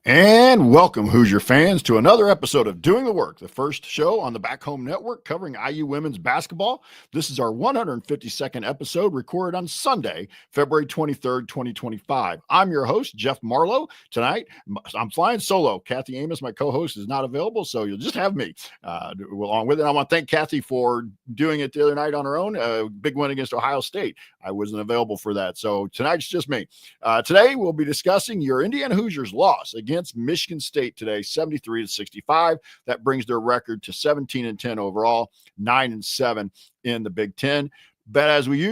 And welcome, Hoosier fans, to another episode of Doing the Work, the first show on the Back Home Network covering IU women's basketball. This is our 152nd episode, recorded on Sunday, February 23rd, 2025. I'm your host, Jeff Marlow. Tonight, I'm flying solo. Kathy Amos, my co-host, is not available, so you'll just have me along with it. I want to thank Kathy for doing it the other night on her own. A big win against Ohio State. I wasn't available for that, so tonight's just me. Today, we'll be discussing your Indiana Hoosiers loss against Michigan State today, 73-65. That brings their record to 17-10 overall, 9-7 in the Big Ten. But as we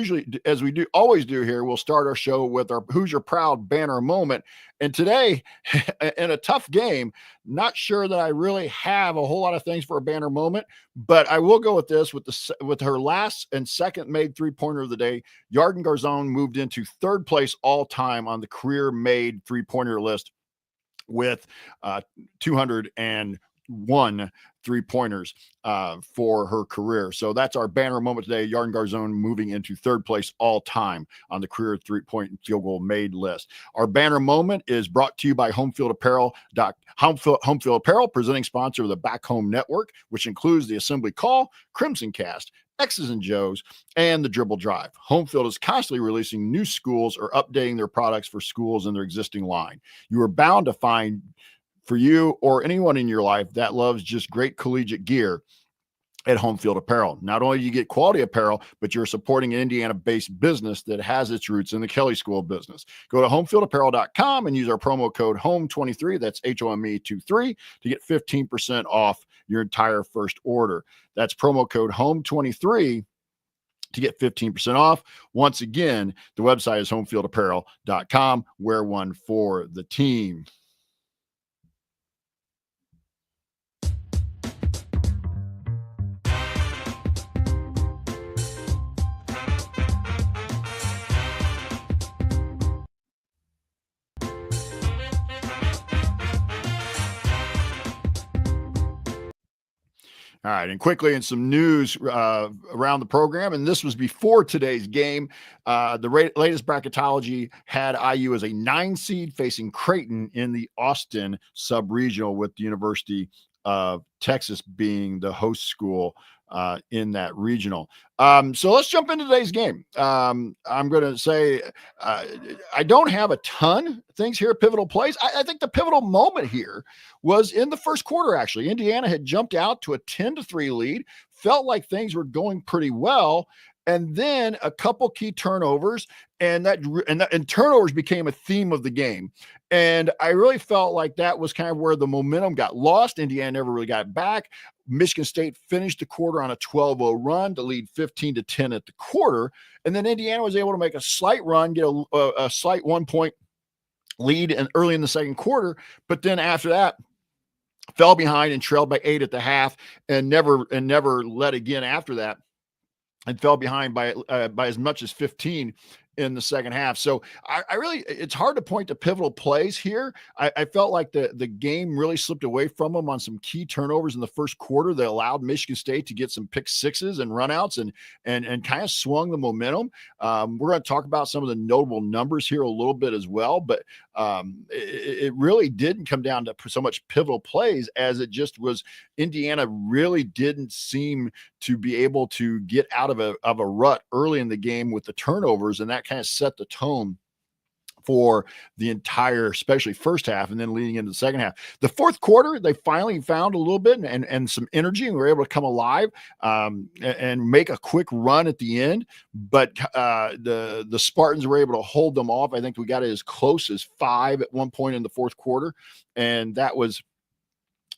always do here, we'll start our show with our Hoosier Proud banner moment. And today, in a tough game, not sure that I really have a whole lot of things for a banner moment, but I will go with this with her last and second made three-pointer of the day. Yarden Garzon moved into third place all time on the career made three-pointer list with 201 three-pointers for her career. So that's our banner moment today. Yarden Garzon moving into third place all time on the career three-point and field goal made list. Our banner moment is brought to you by Homefield Apparel, presenting sponsor of the Back Home Network, which includes the Assembly Call, Crimson Cast, X's and Joe's, and the Dribble Drive. Homefield is constantly releasing new schools or updating their products for schools in their existing line. You are bound to find for you or anyone in your life that loves just great collegiate gear at Homefield Apparel. Not only do you get quality apparel, but you're supporting an Indiana-based business that has its roots in the Kelly School business. Go to homefieldapparel.com and use our promo code HOME23, that's HOME23, to get 15% off your entire first order. That's promo code HOME23 to get 15% off. Once again, the website is homefieldapparel.com. Wear one for the team. All right, and quickly in some news around the program, and this was before today's game. The latest bracketology had IU as a 9 seed facing Creighton in the Austin sub-regional, with the University of Texas being the host school in that regional. So let's jump into today's game. I'm going to say I don't have a ton of things here, pivotal plays. I think the pivotal moment here was in the first quarter, actually. Indiana had jumped out to a 10-3 lead, felt like things were going pretty well, and then a couple key turnovers, and turnovers became a theme of the game. And I really felt like that was kind of where the momentum got lost. Indiana never really got back. Michigan State finished the quarter on a 12-0 run to lead 15-10 at the quarter. And then Indiana was able to make a slight run, get a slight 1-point lead early in the second quarter. But then after that, fell behind and trailed by 8 at the half, and never led again after that, and fell behind by as much as 15 in the second half. So I really, it's hard to point to pivotal plays here. I felt like the game really slipped away from them on some key turnovers in the first quarter that allowed Michigan State to get some pick sixes and runouts and kind of swung the momentum. We're going to talk about some of the notable numbers here a little bit as well, but it really didn't come down to so much pivotal plays as it just was Indiana really didn't seem to be able to get out of a rut early in the game with the turnovers, and that kind of set the tone for the entire, especially first half, and then leading into the second half. The fourth quarter, they finally found a little bit and some energy, and were able to come alive and make a quick run at the end. But the Spartans were able to hold them off. I think we got it as close as 5 at one point in the fourth quarter, and that was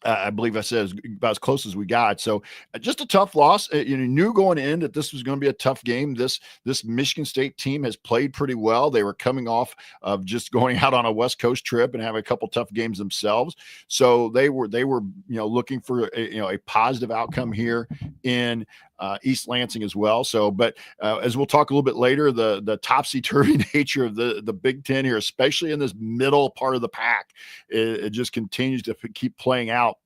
I believe I said about as close as we got. So just a tough loss. You knew going in that this was going to be a tough game. This Michigan State team has played pretty well. They were coming off of just going out on a West Coast trip and having a couple tough games themselves. So they were looking for a positive outcome here in East Lansing as well. So, but as we'll talk a little bit later, the topsy-turvy nature of the Big Ten here, especially in this middle part of the pack, it just continues to keep playing out.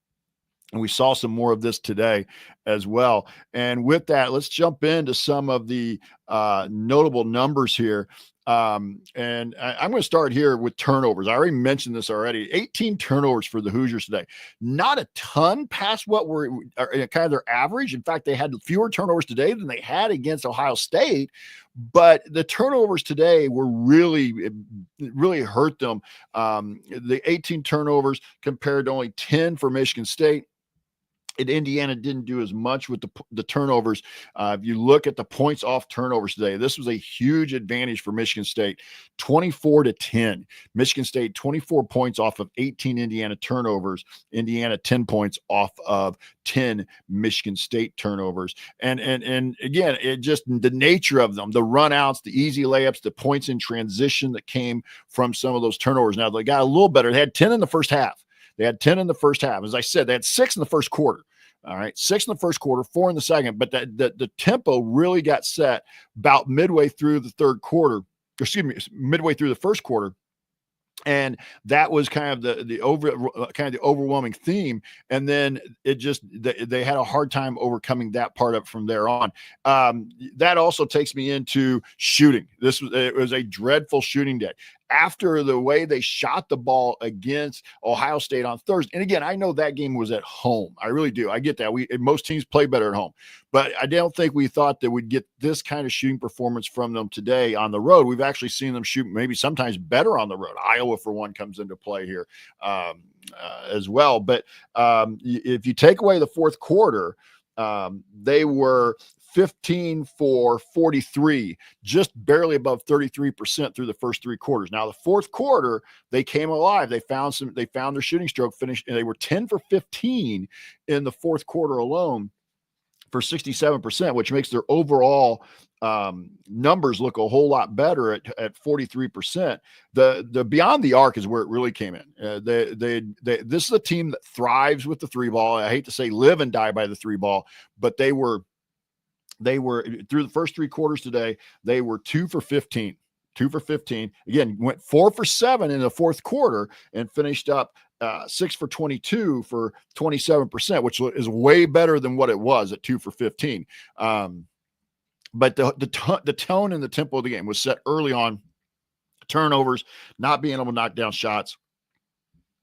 And we saw some more of this today as well. And with that, let's jump into some of the notable numbers here. And I'm going to start here with turnovers. I already mentioned this already. 18 turnovers for the Hoosiers today. Not a ton past what were kind of their average. In fact, they had fewer turnovers today than they had against Ohio State. But the turnovers today were really hurt them. The 18 turnovers compared to only 10 for Michigan State. And Indiana didn't do as much with the turnovers. If you look at the points off turnovers today, this was a huge advantage for Michigan State, 24-10. Michigan State 24 points off of 18 Indiana turnovers. Indiana 10 points off of 10 Michigan State turnovers. And again, it just the nature of them, the runouts, the easy layups, the points in transition that came from some of those turnovers. Now they got a little better. They had 10 in the first half. They had 10 in the first half. As I said, they had 6 in the first quarter. All right, 6 in the first quarter, 4 in the second. But the tempo really got set about midway through the third quarter. Midway through the first quarter. And that was kind of the overwhelming theme. And then it just they had a hard time overcoming that part up from there on. That also takes me into shooting. It was a dreadful shooting day. After the way they shot the ball against Ohio State on Thursday. And again, I know that game was at home. I really do. I get that. Most teams play better at home. But I don't think we thought that we'd get this kind of shooting performance from them today on the road. We've actually seen them shoot maybe sometimes better on the road. Iowa, for one, comes into play here as well. But if you take away the fourth quarter, they were 15 for 43, just barely above 33% through the first 3 quarters. Now, the fourth quarter, they came alive. They found their shooting stroke finish, and they were 10 for 15 in the fourth quarter alone for 67%, which makes their overall numbers look a whole lot better at 43%. The beyond the arc is where it really came in. This is a team that thrives with the 3 ball. I hate to say live and die by the 3 ball, but they were through the first 3 quarters today, they were 2 for 15. 2 for 15. Again, went 4 for 7 in the fourth quarter and finished up 6 for 22 for 27%, which is way better than what it was at 2 for 15. But the tone and the tempo of the game was set early on. Turnovers, not being able to knock down shots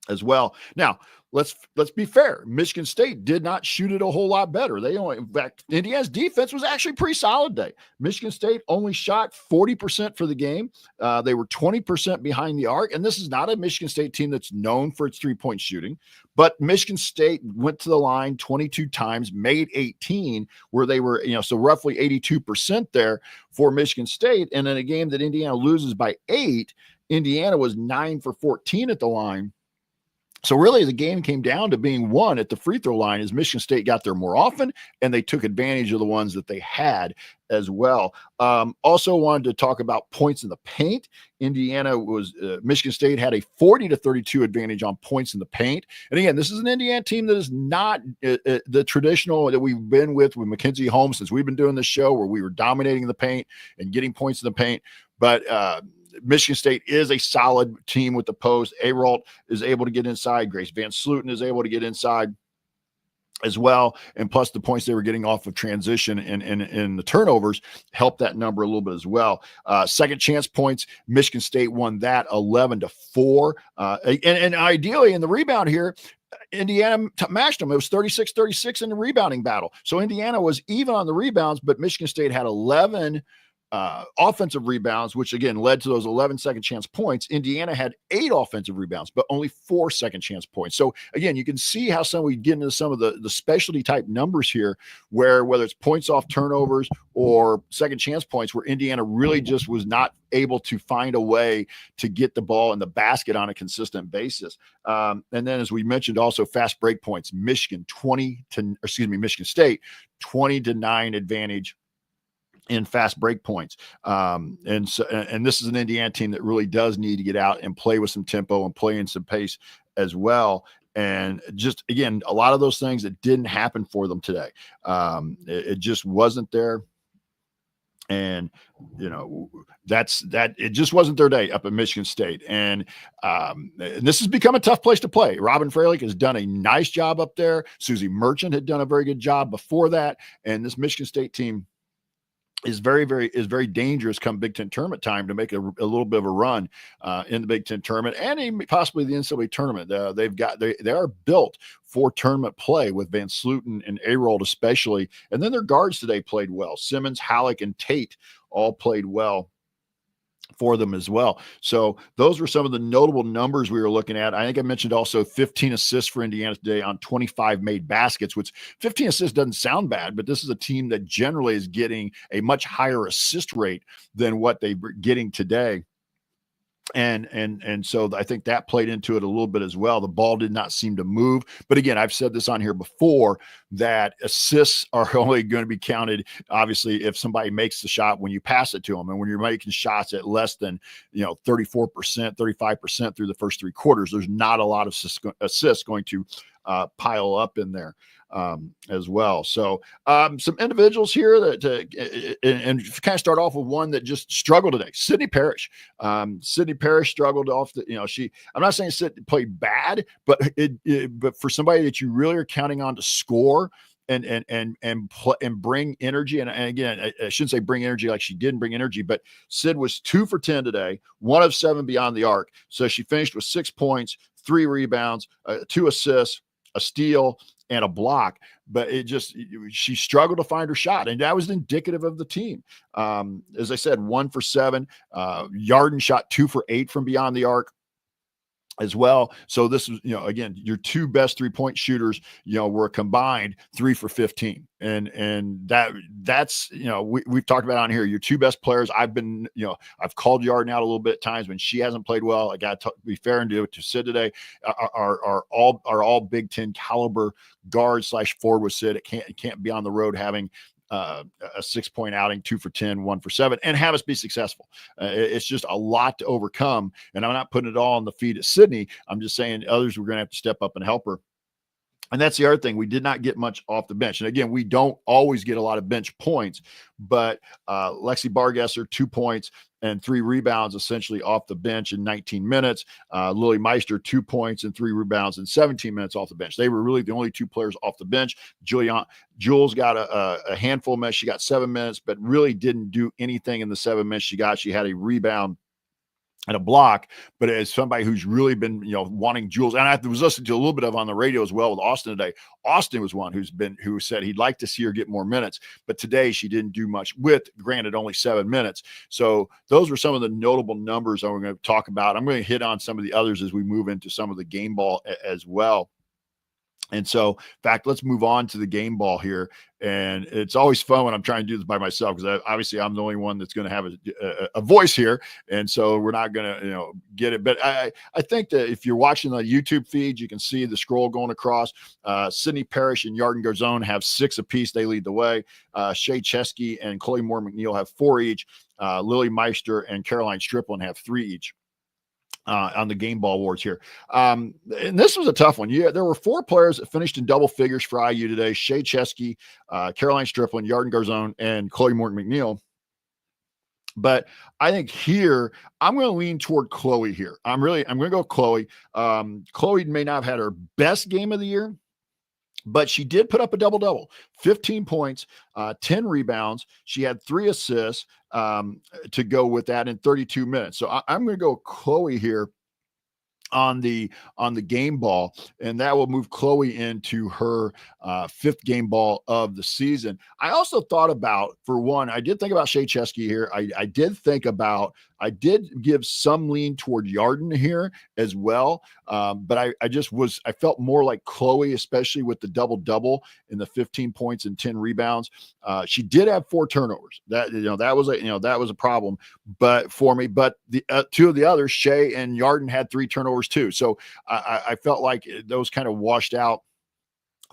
as well. Now, let's be fair. Michigan State did not shoot it a whole lot better. In fact, Indiana's defense was actually pretty solid day. Michigan State only shot 40% for the game. They were 20% behind the arc. And this is not a Michigan State team that's known for its 3-point shooting, but Michigan State went to the line 22 times, made 18, where they were, so roughly 82% there for Michigan State. And in a game that Indiana loses by 8, Indiana was 9 for 14 at the line. So really the game came down to being won at the free throw line as Michigan State got there more often, and they took advantage of the ones that they had as well. Also wanted to talk about points in the paint. Michigan State had a 40-32 advantage on points in the paint. And again, this is an Indiana team that is not the traditional that we've been with Mackenzie Holmes since we've been doing this show, where we were dominating the paint and getting points in the paint. But Michigan State is a solid team with the post. Aralt is able to get inside. Grace Van Sluten is able to get inside as well. And plus the points they were getting off of transition and the turnovers helped that number a little bit as well. Second chance points, Michigan State won that 11-4. And ideally in the rebound here, Indiana matched them. It was 36-36 in the rebounding battle. So Indiana was even on the rebounds, but Michigan State had 11 offensive rebounds, which again led to those 11 second chance points. Indiana had 8 offensive rebounds, but only 4 second chance points. So again, you can see how we get into some of the specialty type numbers here, where whether it's points off turnovers or second chance points, where Indiana really just was not able to find a way to get the ball in the basket on a consistent basis. And then, as we mentioned, also fast break points, Michigan State 20-9 advantage in fast break points. And this is an Indiana team that really does need to get out and play with some tempo and play in some pace as well. And just, again, a lot of those things that didn't happen for them today. It just wasn't there. And, it just wasn't their day up at Michigan State. And this has become a tough place to play. Robin Freilich has done a nice job up there. Susie Merchant had done a very good job before that. And this Michigan State team is very dangerous come Big Ten tournament time to make a little bit of a run in the Big Ten tournament and even possibly the NCAA tournament. They are built for tournament play with Van Sluten and Arold especially, and then their guards today played well. Simmons, Halleck, and Tate all played well for them as well. So those were some of the notable numbers we were looking at. I think I mentioned also 15 assists for Indiana today on 25 made baskets, which 15 assists doesn't sound bad, but this is a team that generally is getting a much higher assist rate than what they're getting today. And so I think that played into it a little bit as well. The ball did not seem to move. But again, I've said this on here before that assists are only going to be counted, obviously, if somebody makes the shot when you pass it to them. And when you're making shots at less than, 34%, 35% through the first three quarters, there's not a lot of assists going to pile up in there as well. So some individuals here and kind of start off with one that just struggled today. Sydney Parrish. Sydney Parrish struggled off I'm not saying Sydney played bad, but but for somebody that you really are counting on to score and bring energy. And again, I shouldn't say bring energy like she didn't bring energy, but Sid was 2 for 10 today, 1 of 7 beyond the arc. So she finished with 6 points, 3 rebounds, 2 assists, a steal, and a block. But she struggled to find her shot, and that was indicative of the team. As I said, 1 for 7. Yarden shot 2 for 8 from beyond the arc as well. So this is, again, your 2 best 3-point shooters, were combined 3 for 15. And that's, we've talked about on here, your 2 best players. I've called Yarden out a little bit at times when she hasn't played well. I got to be fair and do it to Sid today. Are all Big Ten caliber guard / forward with Sid. It can't be on the road having a 6-point outing, 2 for 10, 1 for 7, and have us be successful. It's just a lot to overcome. And I'm not putting it all on the feet of Sydney. I'm just saying others were going to have to step up and help her. And that's the other thing. We did not get much off the bench. And again, we don't always get a lot of bench points, but Lexi Bargesser, 2 points and 3 rebounds essentially off the bench in 19 minutes. Lily Meister, 2 points and 3 rebounds in 17 minutes off the bench. They were really the only 2 players off the bench. Jules got a handful of minutes. She got 7 minutes, but really didn't do anything in the 7 minutes she got. She had a rebound and a block, but as somebody who's really been, wanting Jules, and I was listening to a little bit of on the radio as well with Austin today. Austin was one who said he'd like to see her get more minutes, but today she didn't do much with, granted, only 7 minutes. So those were some of the notable numbers I'm going to talk about. I'm going to hit on some of the others as we move into some of the game ball as well. And so, in fact, let's move on to the game ball here. And it's always fun when I'm trying to do this by myself, because obviously I'm the only one that's going to have a voice here. And so we're not going to, get it. But I think that if you're watching the YouTube feed, you can see the scroll going across. Sydney Parrish and Yarden Garzone have 6 apiece. They lead the way. Shea Chesky and Chloe Moore McNeil have 4 each. Lily Meister and Caroline Striplin have 3 each. On the game ball awards here. And this was a tough one. Yeah, there were 4 players that finished in double figures for IU today: Shea Chesky, Caroline Striplin, Yarden Garzone, and Chloe Morton McNeil. But I think here I'm going to lean toward Chloe here. I'm going to go Chloe. Chloe may not have had her best game of the year, but she did put up a double-double, 15 points, 10 rebounds. She had 3 assists to go with that in 32 minutes. So I'm going to go Chloe here on the game ball, and that will move Chloe into her 5th game ball of the season. I also thought about, for one, I did think about Shea Chesky here. I did give some lean toward Yarden here as well. But I felt more like Chloe, especially with the double-double in the 15 points and 10 rebounds. She did have 4 turnovers. That was a problem, but for me, but the 2 of the others, Shea and Yarden, had 3 turnovers too. So I felt like those kind of washed out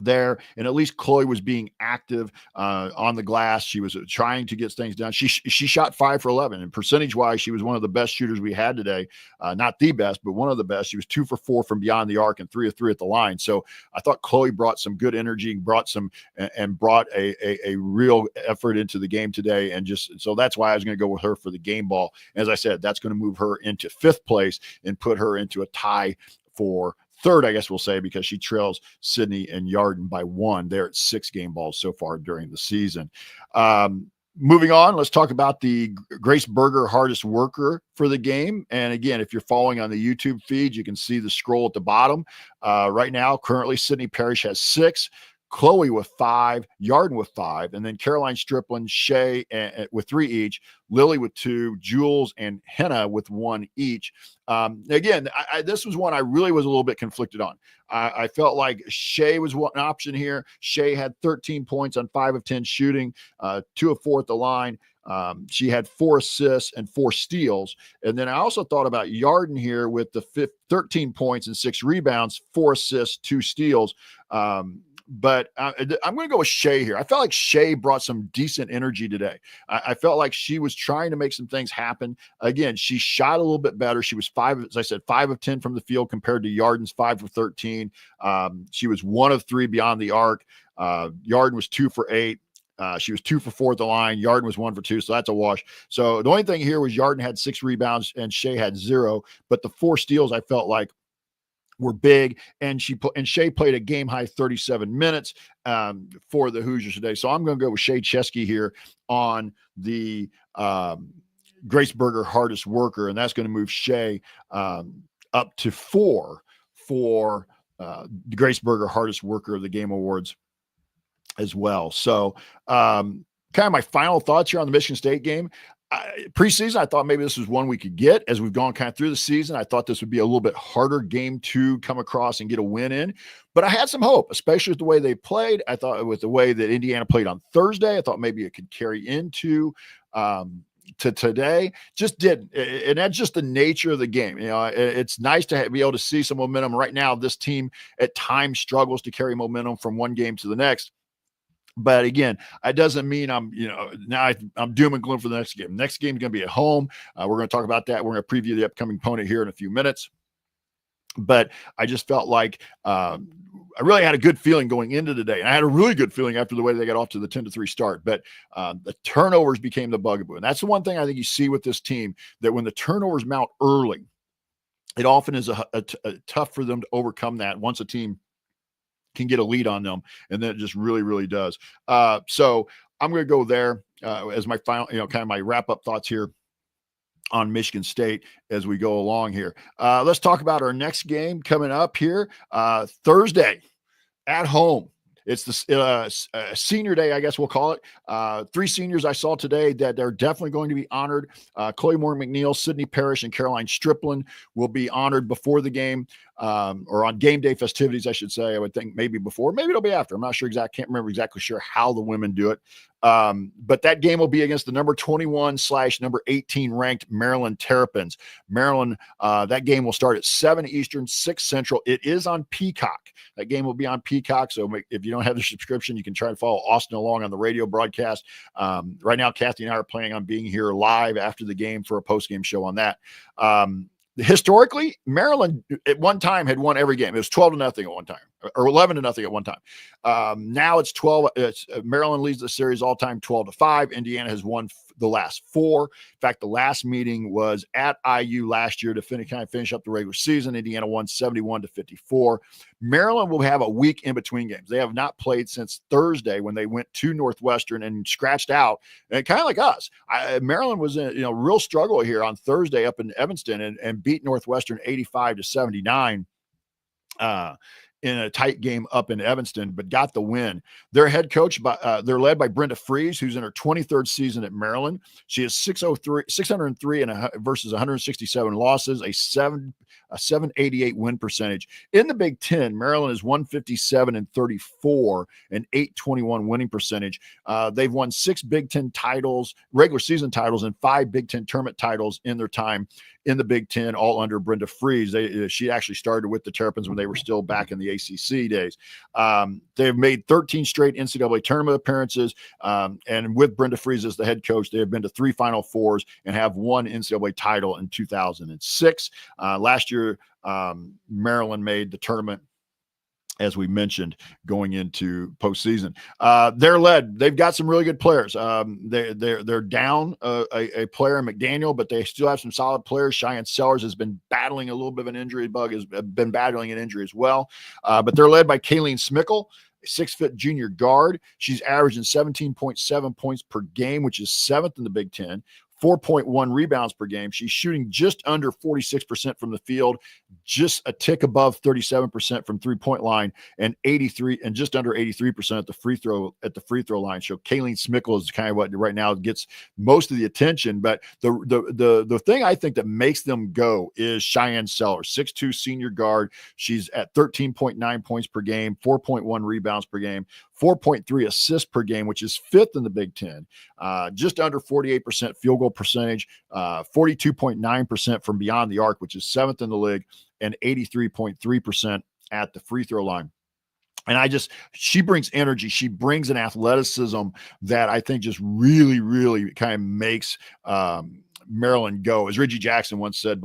there, and at least Chloe was being active on the glass. She was trying to get things done. She shot 5 for 11, and percentage wise, she was one of the best shooters we had today. Not the best, but one of the best. She was 2 for 4 from beyond the arc and 3 of 3 at the line. So I thought Chloe brought some good energy, brought a real effort into the game today, and so that's why I was going to go with her for the game ball. As I said, that's going to move her into 5th place and put her into a tie for 3rd, I guess we'll say, because she trails Sydney and Yarden by 1. They're at 6 game balls so far during the season. Moving on, let's talk about the Grace Berger hardest worker for the game. And again, if you're following on the YouTube feed, you can see the scroll at the bottom. Right now, currently, Sydney Parrish has 6, Chloe with 5, Yarden with 5, and then Caroline Striplin, Shay with 3 each, Lily with 2, Jules and Henna with 1 each. Again, this was one I really was a little bit conflicted on. I felt like Shay was one option here. Shay had 13 points on 5 of 10 shooting, 2 of 4 at the line. She had 4 assists and 4 steals. And then I also thought about Yarden here with the 13 points and 6 rebounds, 4 assists, 2 steals. But I'm going to go with Shay here. I felt like Shay brought some decent energy today. I felt like she was trying to make some things happen. Again, she shot a little bit better. She was 5, as I said, 5 of 10 from the field compared to Yarden's 5 of 13. She was 1 of 3 beyond the arc. Yarden was 2 for 8. She was 2 for 4 at the line. Yarden was 1 for 2, so that's a wash. So the only thing here was Yarden had 6 rebounds and Shay had 0. But the 4 steals I felt like were big, and Shay played a game high 37 minutes for the Hoosiers today. So I'm going to go with Shay Chesky here on the Grace Berger hardest worker, and that's going to move Shay up to 4 for the Grace Berger hardest worker of the game awards as well. So kind of my final thoughts here on the Michigan State game. Preseason, I thought maybe this was one we could get as we've gone kind of through the season. I thought this would be a little bit harder game to come across and get a win in, but I had some hope, especially with the way they played. I thought with the way that Indiana played on Thursday, I thought maybe it could carry into to today. Just didn't, and that's just the nature of the game. You know, it's nice to be able to see some momentum. Right now, this team at times struggles to carry momentum from one game to the next. But again, it doesn't mean I'm doom and gloom for the next game. Next game is going to be at home. We're going to talk about that. We're going to preview the upcoming opponent here in a few minutes. But I just felt like I really had a good feeling going into today. And I had a really good feeling after the way they got off to the 10-3 start. But the turnovers became the bugaboo. And that's the one thing I think you see with this team, that when the turnovers mount early, it often is tough for them to overcome that once a team can get a lead on them, and then it just really, really does. So I'm going to go there as my final, kind of my wrap-up thoughts here on Michigan State as we go along here. Let's talk about our next game coming up here Thursday at home. It's the senior day, I guess we'll call it. 3 seniors I saw today that they're definitely going to be honored. Chloe Moore McNeil, Sydney Parrish, and Caroline Striplin will be honored before the game, or on game day festivities, I should say. I would think maybe before, maybe it'll be after. I'm not sure can't remember exactly sure how the women do it. But that game will be against the number 21/number 18 ranked Maryland Terrapins. Maryland, that game will start at 7 Eastern, 6 Central. It is on Peacock. That game will be on Peacock. So if you don't have the subscription, you can try and follow Austin along on the radio broadcast. Right now, Kathy and I are planning on being here live after the game for a post-game show on that. Historically, Maryland at one time had won every game. It was 12-0 at one time, or 11-0 at one time. Now it's 12. Maryland leads the series all time 12-5. Indiana has won the last 4. In fact, the last meeting was at IU last year to finish up the regular season. Indiana won 71-54. Maryland will have a week in between games. They have not played since Thursday when they went to Northwestern and scratched out. And kind of like us, Maryland was in real struggle here on Thursday up in Evanston and beat Northwestern 85-79. In a tight game up in Evanston, but got the win. Their head coach, they're led by Brenda Fries, who's in her 23rd season at Maryland. She has 603 versus 167 losses, a 788 win percentage. In the Big Ten, Maryland is 157-34, an 821 winning percentage. They've won 6 Big Ten titles, regular season titles, and 5 Big Ten tournament titles in their time in the Big Ten, all under Brenda Fries. She actually started with the Terrapins when they were still back in the ACC days. They've made 13 straight NCAA tournament appearances, and with Brenda Fries as the head coach, they have been to 3 Final Fours and have 1 NCAA title in 2006. Last year, Maryland made the tournament as we mentioned, going into postseason. They've got some really good players. They're down a player in McDaniel, but they still have some solid players. Cheyenne Sellers has been battling a little bit of an injury bug, has been battling an injury as well. But they're led by Kayleen Smickle, a 6-foot junior guard. She's averaging 17.7 points per game, which is 7th in the Big Ten. 4.1 rebounds per game. She's shooting just under 46% from the field, just a tick above 37% from three-point line, and just under 83% at the free throw line. So Kayleen Smickle is kind of what right now gets most of the attention. But the thing I think that makes them go is Cheyenne Sellers, 6'2" senior guard. She's at 13.9 points per game, 4.1 rebounds per game, 4.3 assists per game, which is 5th in the Big Ten, just under 48% field goal percentage, 42.9% from beyond the arc, which is 7th in the league, and 83.3% at the free throw line. And she brings energy. She brings an athleticism that I think just really, really kind of makes Maryland go. As Reggie Jackson once said,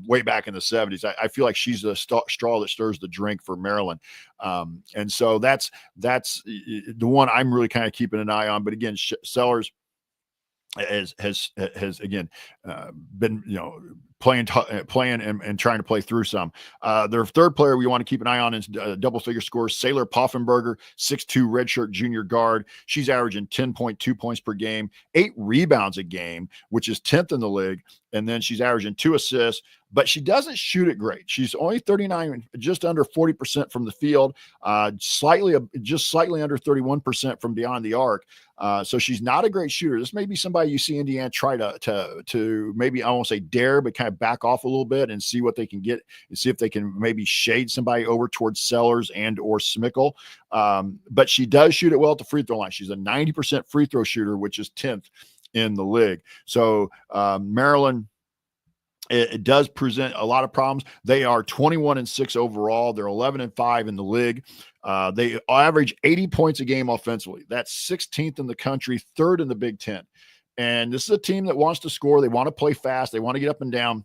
way back in the 70s, I feel like she's the straw that stirs the drink for Maryland. And so that's the one I'm really kind of keeping an eye on. But again, Sellers has again been playing and trying to play through some. Their third player we want to keep an eye on is double figure scores, Saylor Poffenberger, 6'2" redshirt junior guard. She's averaging 10.2 points per game, 8 rebounds a game, which is 10th in the league. And then she's averaging 2 assists, but she doesn't shoot it great. She's only 39, just under 40% from the field, just slightly under 31% from beyond the arc. So she's not a great shooter. This may be somebody you see Indiana try to maybe, I won't say dare, but kind of back off a little bit and see what they can get and see if they can maybe shade somebody over towards Sellers and or Smickle. But she does shoot it well at the free throw line. She's a 90% free throw shooter, which is 10th in the league. So Maryland, it does present a lot of problems. They are 21-6 overall. They're 11-5 in the league. They average 80 points a game offensively. That's 16th in the country, 3rd in the Big Ten. And this is a team that wants to score. They want to play fast. They want to get up and down.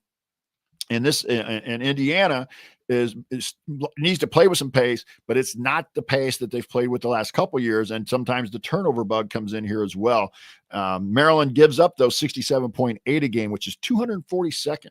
And Indiana needs to play with some pace, but it's not the pace that they've played with the last couple of years. And sometimes the turnover bug comes in here as well. Maryland gives up those 67.8 a game, which is 242nd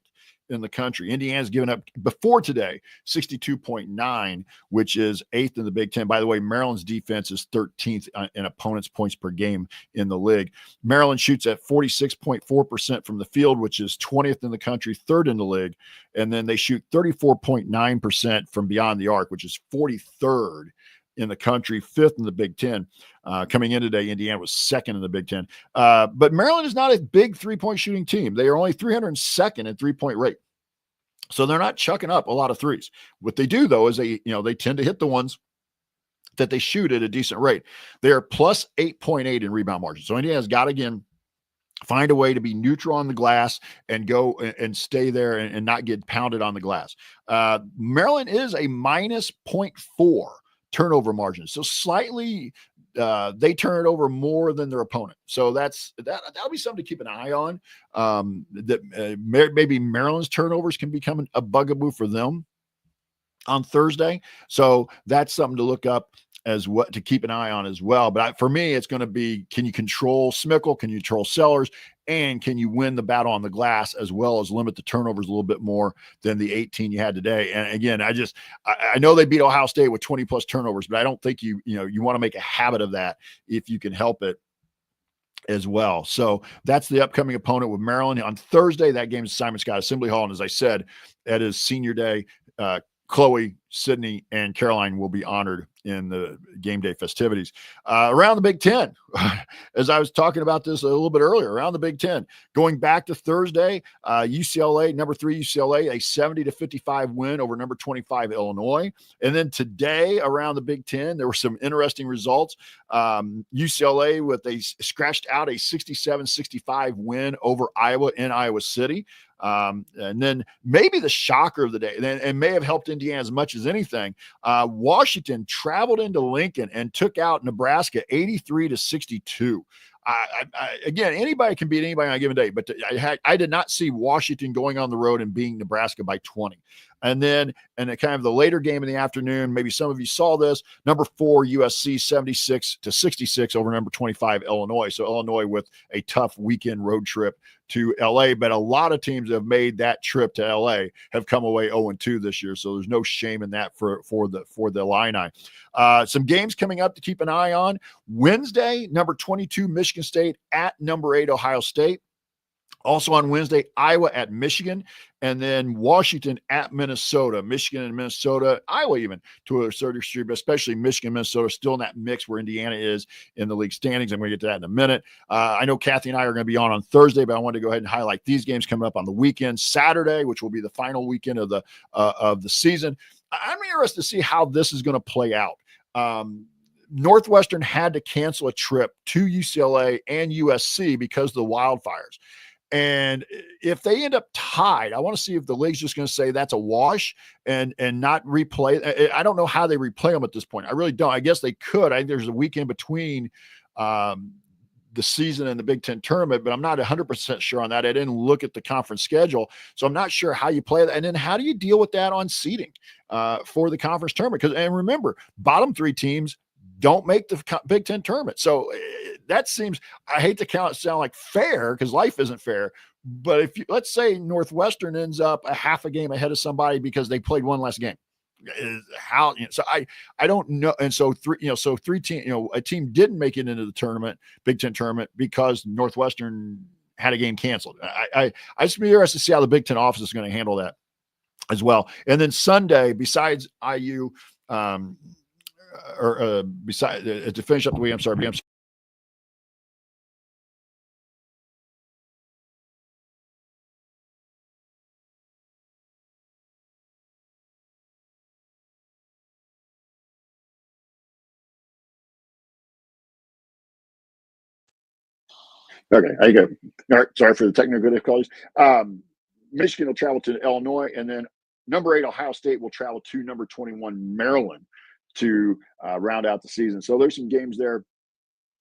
in the country. Indiana's given up before today 62.9, which is 8th in the Big Ten. By the way, Maryland's defense is 13th in opponents' points per game in the league. Maryland shoots at 46.4% from the field, which is 20th in the country, 3rd in the league. And then they shoot 34.9% from beyond the arc, which is 43rd in the country, 5th in the Big Ten. Coming in today, Indiana was 2nd in the Big Ten. But Maryland is not a big three-point shooting team. They are only 302nd in three-point rate. So they're not chucking up a lot of threes. What they do, though, is they tend to hit the ones that they shoot at a decent rate. They are plus 8.8 in rebound margin. So Indiana's got to, again, find a way to be neutral on the glass and go and stay there and not get pounded on the glass. Maryland is a minus 0.4 turnover margin. So slightly, they turn it over more than their opponent. So that'll be something to keep an eye on. Maybe Maryland's turnovers can become a bugaboo for them on Thursday. So that's something to look up to keep an eye on as well. But for me, it's going to be, can you control Smickle? Can you control Sellers? And can you win the battle on the glass as well as limit the turnovers a little bit more than the 18 you had today? And again, I know they beat Ohio State with 20 plus turnovers, but I don't think you want to make a habit of that if you can help it as well. So that's the upcoming opponent with Maryland on Thursday. That game is Simon Scott Assembly Hall. And as I said, that is senior day. Chloe, Sydney, and Caroline will be honored in the game day festivities. Around the Big Ten, as I was talking about this a little bit earlier, around the Big Ten, going back to Thursday, UCLA, number 3 UCLA, a 70-55 win over number 25 Illinois. And then today around the Big Ten, there were some interesting results. UCLA scratched out a 67-65 win over Iowa in Iowa City. And then maybe the shocker of the day, and may have helped Indiana as much as anything, Washington traveled into Lincoln and took out Nebraska 83-62. Again, anybody can beat anybody on a given day, but I did not see Washington going on the road and beating Nebraska by 20. And then kind of the later game in the afternoon, maybe some of you saw this, number 4 USC 76-66 over number 25 Illinois. So Illinois with a tough weekend road trip to LA, but a lot of teams that have made that trip to LA have come away 0-2 this year. So there's no shame in that for the Illini. Some games coming up to keep an eye on. Wednesday, number 22 Michigan State at number 8 Ohio State. Also on Wednesday, Iowa at Michigan, and then Washington at Minnesota. Michigan and Minnesota, Iowa even to a certain degree, but especially Michigan, Minnesota, still in that mix where Indiana is in the league standings. I'm going to get to that in a minute. I know Kathy and I are going to be on Thursday, but I wanted to go ahead and highlight these games coming up on the weekend. Saturday, which will be the final weekend of the season. I'm interested to see how this is going to play out. Northwestern had to cancel a trip to UCLA and USC because of the wildfires. And if they end up tied, I want to see if the league's just going to say that's a wash and not replay. I don't know how they replay them at this point. I really don't. I guess they could. I think there's a weekend between the season and the Big Ten tournament, but I'm not 100% sure on that. I didn't look at the conference schedule, so I'm not sure how you play that. And then how do you deal with that on seeding for the conference tournament? And remember, bottom 3 teams don't make the Big Ten tournament. So that seems, I hate to sound like fair because life isn't fair, but if let's say Northwestern ends up a half a game ahead of somebody because they played one less game, how, so I don't know. And so three teams, a team didn't make it into the tournament, Big Ten tournament, because Northwestern had a game canceled. I just be interested to see how the Big Ten office is going to handle that as well. And then Sunday, besides IU, besides to finish up the week, I'm sorry. Okay, I go. All right, sorry for the technical difficulties. Michigan will travel to Illinois, and then number 8 Ohio State will travel to number 21 Maryland to round out the season. So there's some games there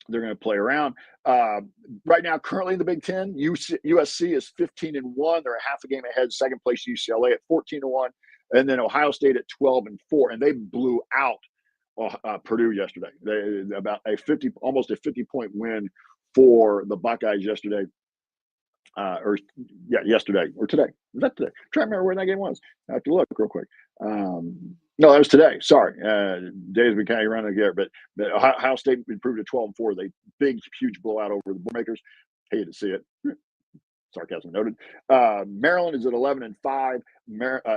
they're going to play around. Right now, currently in the Big Ten, USC is 15-1. They're a half a game ahead. Second place UCLA at 14-1, and then Ohio State at 12-4, and they blew out Purdue yesterday. About almost a 50-point win for the Buckeyes yesterday. Yesterday or today. Was that today? I'm trying to remember where that game was. I have to look real quick. No, that was today. Sorry. Days we kind of running together, but Ohio State improved to 12-4. They big, huge blowout over the Boilermakers. Hated to see it. Sarcasm noted. Maryland is at 11-5.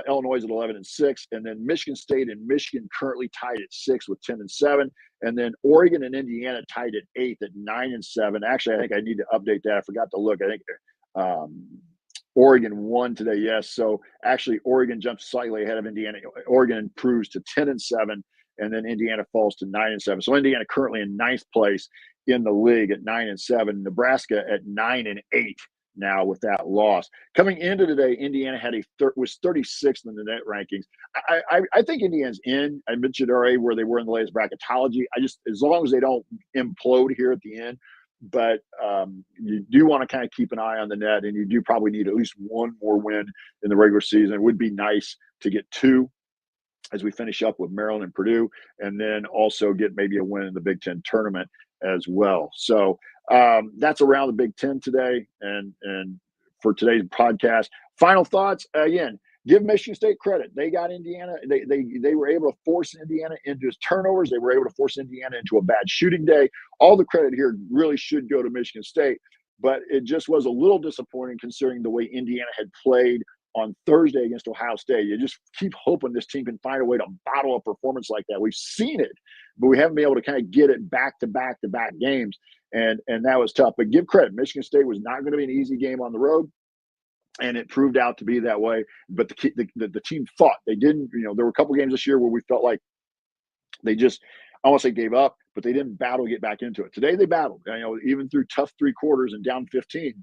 Illinois is at 11-6, and then Michigan State and Michigan currently tied at 6 with 10-7, and then Oregon and Indiana tied at 8 at 9-7. Actually, I think I need to update that. I forgot to look. I think Oregon won today. Yes, so actually Oregon jumps slightly ahead of Indiana. Oregon improves to 10-7, and then Indiana falls to 9-7. So Indiana currently in 9th place in the league at 9-7. Nebraska at 9-8. Now with that loss. Coming into today, Indiana was 36th in the net rankings. I think Indiana's in. I mentioned already where they were in the latest bracketology. As long as they don't implode here at the end, but you do want to kind of keep an eye on the net, and you do probably need at least one more win in the regular season. It would be nice to get 2 as we finish up with Maryland and Purdue, and then also get maybe a win in the Big Ten tournament as well. So that's around the Big Ten today and for today's podcast. Final thoughts, again, give Michigan State credit. They got Indiana. They were able to force Indiana into turnovers. They were able to force Indiana into a bad shooting day. All the credit here really should go to Michigan State, but it just was a little disappointing considering the way Indiana had played on Thursday against Ohio State. You just keep hoping this team can find a way to bottle a performance like that. We've seen it, but we haven't been able to kind of get it back to back games. And that was tough. But give credit. Michigan State was not going to be an easy game on the road, and it proved out to be that way. But the team fought. They didn't, there were a couple games this year where we felt like they just, I won't say gave up, but they didn't battle to get back into it. Today they battled, even through tough 3 quarters and down 15.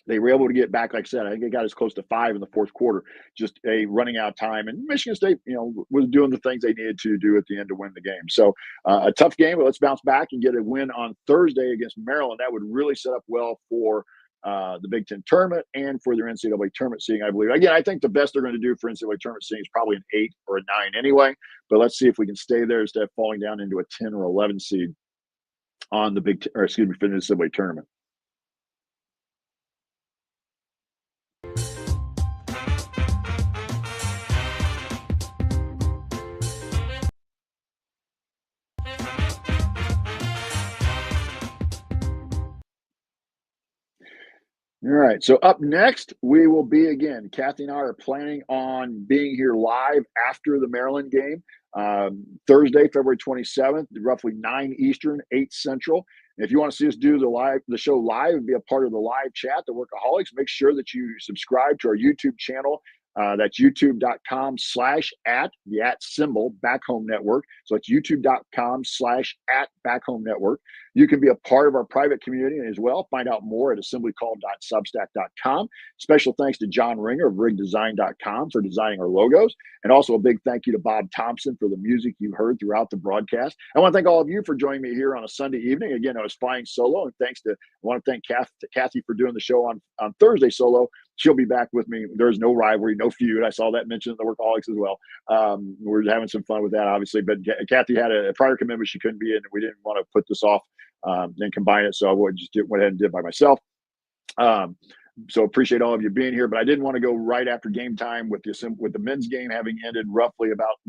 They were able to get back, like I said, I think they got as close to 5 in the fourth quarter, just a running out of time. And Michigan State, was doing the things they needed to do at the end to win the game. So a tough game, but let's bounce back and get a win on Thursday against Maryland. That would really set up well for the Big Ten tournament and for their NCAA tournament seeding, I believe. Again, I think the best they're going to do for NCAA tournament seeding is probably an 8 or a 9 anyway. But let's see if we can stay there instead of falling down into a 10 or 11 seed on the for the NCAA tournament. All right. So up next, we will be again. Kathy and I are planning on being here live after the Maryland game, Thursday, February 27th, roughly 9 Eastern, 8 Central. And if you want to see us do the show live and be a part of the live chat, the Workaholics, make sure that you subscribe to our YouTube channel. That's youtube.com/at the @ symbol Back Home Network. So it's youtube.com/at Back Home Network. You can be a part of our private community as well. Find out more at assemblycall.substack.com. Special thanks to John Ringer of rigdesign.com for designing our logos. And also a big thank you to Bob Thompson for the music you heard throughout the broadcast. I want to thank all of you for joining me here on a Sunday evening. Again, I was flying solo, and I want to thank Kathy for doing the show on Thursday solo. She'll be back with me. There's no rivalry, no feud. I saw that mentioned in the Workaholics as well. We're having some fun with that, obviously. But Kathy had a prior commitment she couldn't be in. We didn't want to put this off and combine it. So I went ahead and did by myself. So appreciate all of you being here. But I didn't want to go right after game time with the men's game having ended roughly about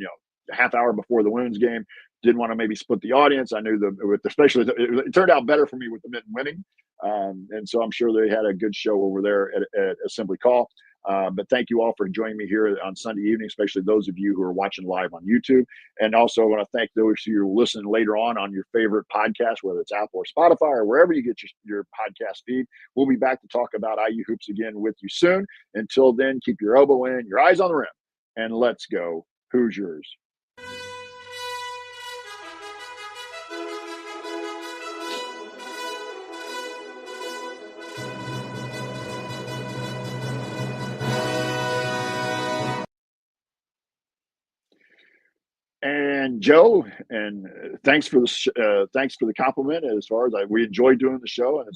a half hour before the women's game. Didn't want to maybe split the audience. I knew it turned out better for me with the men winning. And so I'm sure they had a good show over there at Assembly Call. But thank you all for joining me here on Sunday evening, especially those of you who are watching live on YouTube. And also I want to thank those who are listening later on your favorite podcast, whether it's Apple or Spotify or wherever you get your podcast feed. We'll be back to talk about IU hoops again with you soon. Until then, keep your elbow in, your eyes on the rim, and let's go Hoosiers. And Joe, and thanks for the compliment. As far as we enjoy doing the show, and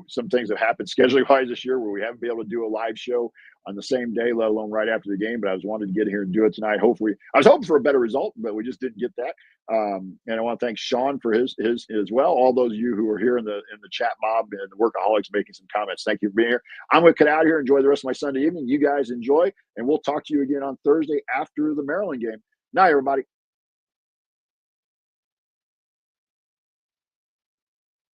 some things have happened scheduling wise this year where we haven't been able to do a live show on the same day, let alone right after the game. But I wanted to get here and do it tonight. Hopefully, I was hoping for a better result, but we just didn't get that. And I want to thank Sean for his as well. All those of you who are here in the chat mob and the Workaholics making some comments. Thank you for being here. I'm going to cut out here. Enjoy the rest of my Sunday evening. You guys enjoy, and we'll talk to you again on Thursday after the Maryland game. Night, everybody.